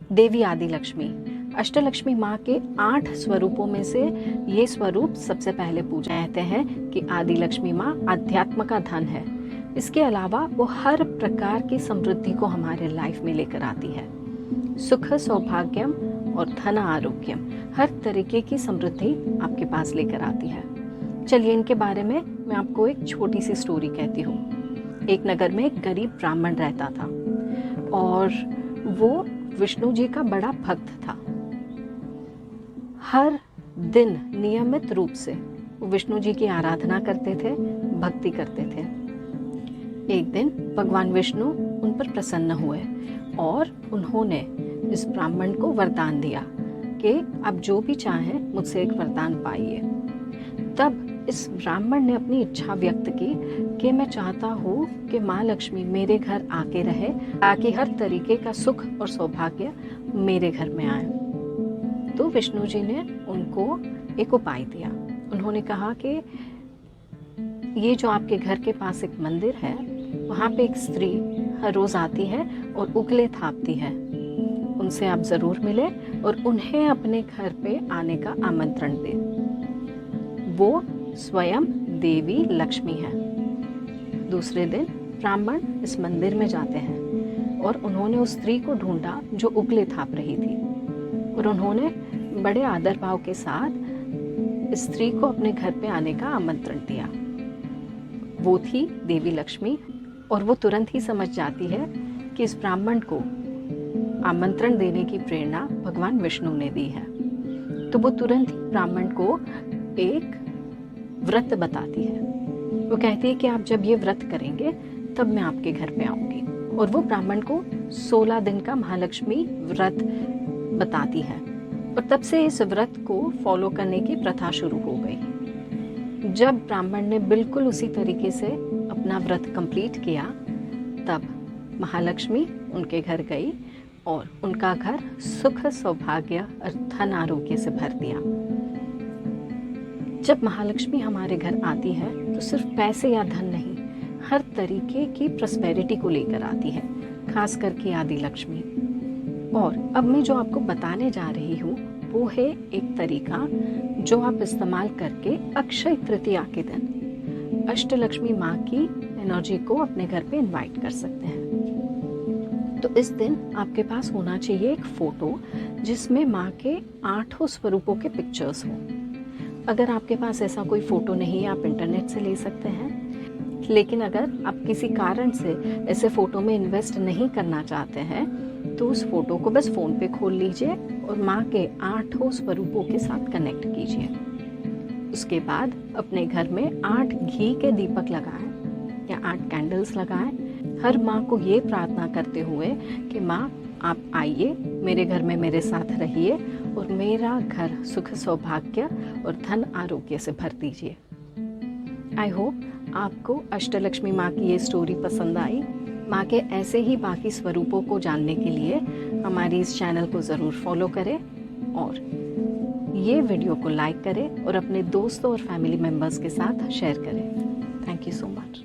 देवी आदि लक्ष्मी। अष्टलक्ष्मी माँ के 8 स्वरूपों में से ये स्वरूप सबसे पहले पूजा कहते हैं कि आदि लक्ष्मी माँ अध्यात्म का धन है। इसके अलावा वो हर प्रकार की समृद्धि को हमारे लाइफ में लेकर आती है। सुख सौभाग्यम और धन आरोग्यम, हर तरीके की समृद्धि आपके पास लेकर आती है। चलिए इनके बारे में मैं आपको एक छोटी सी स्टोरी कहती हूँ। एक नगर में एक गरीब ब्राह्मण रहता था और वो विष्णु जी का बड़ा भक्त था। हर दिन नियमित रूप से वो विष्णु जी की आराधना करते थे, भक्ति करते थे। एक दिन भगवान विष्णु उन पर प्रसन्न हुए और उन्होंने इस ब्राह्मण को वरदान दिया कि आप जो भी चाहें मुझसे एक वरदान पाइए। तब इस ब्राह्मण ने अपनी इच्छा व्यक्त की कि मैं चाहता हूँ कि माँ लक्ष्मी मेरे घर आके रहे ताकि हर तरीके का सुख और सौभाग्य मेरे घर में आए। तो विष्णु जी ने उनको एक उपाय दिया। उन्होंने कहा कि ये जो आपके घर के पास एक मंदिर है, वहाँ पे एक स्त्री हर रोज आती है और उगले थापती है। उनसे आप जरूर मिले और उन्हें अपने घर पे आने का आमंत्रण दें। वो स्वयं देवी लक्ष्मी है। दूसरे दिन ब्राह्मण इस मंदिर में जाते हैं और उन्होंने उस स्त्री को ढूंढा जो उगले थाप रही थी और उन्होंने बड़े आदर भाव के साथ इस स्त्री को अपने घर पे आने का आमंत्रण दिया। वो थी देवी लक्ष्मी और वो तुरंत ही समझ जाती है कि इस ब्राह्मण को आमंत्रण देने की प्रेरणा भगवान विष्णु ने दी है। तो वो तुरंत ही ब्राह्मण को एक व्रत बताती है। वो कहती है कि आप जब ये व्रत करेंगे तब मैं आपके घर पे आऊंगी। और वो ब्राह्मण को 16 दिन का महालक्ष्मी व्रत बताती है और तब से इस व्रत को फॉलो करने की प्रथा शुरू हो गई। जब ब्राह्मण ने बिल्कुल उसी तरीके से अपना व्रत कंप्लीट किया, तब महालक्ष्मी उनके घर गई और उनका घर सुख सौभाग्य और धन आरोग्य से भर दिया। जब महालक्ष्मी हमारे घर आती है तो सिर्फ पैसे या धन नहीं, हर तरीके की प्रॉस्पेरिटी को लेकर आती है, खास करके आदि लक्ष्मी। और अब मैं जो आपको बताने जा रही हूँ वो है एक तरीका जो आप इस्तेमाल करके अक्षय तृतीया के दिन अष्टलक्ष्मी माँ की एनर्जी को अपने घर पे इनवाइट कर सकते हैं। तो इस दिन आपके पास होना चाहिए एक फोटो जिसमें माँ के 8 स्वरूपों के पिक्चर्स हों। अगर आपके पास ऐसा कोई फोटो नहीं है, आप इंटरनेट से ले सकते हैं। लेकिन अगर आप किसी कारण से ऐसे फोटो में इन्वेस्ट नहीं करना चाहते हैं तो उस फोटो को बस फोन पे खोल लीजिए और माँ के 8 स्वरूपों के साथ कनेक्ट कीजिए। उसके बाद अपने घर में 8 घी के दीपक लगाएं या 8 कैंडल्स लगाएं, हर माँ को ये प्रार्थना करते हुए कि माँ आप आइए, मेरे घर में मेरे साथ रहिए और मेरा घर सुख सौभाग्य और धन आरोग्य से भर दीजिए। आई होप आपको अष्टलक्ष्मी माँ की ये स्टोरी पसंद आई। माँ के ऐसे ही बाकी स्वरूपों को जानने के लिए हमारी इस चैनल को ज़रूर फॉलो करें और ये वीडियो को लाइक करें और अपने दोस्तों और फैमिली मेम्बर्स के साथ शेयर करें। Thank you so much.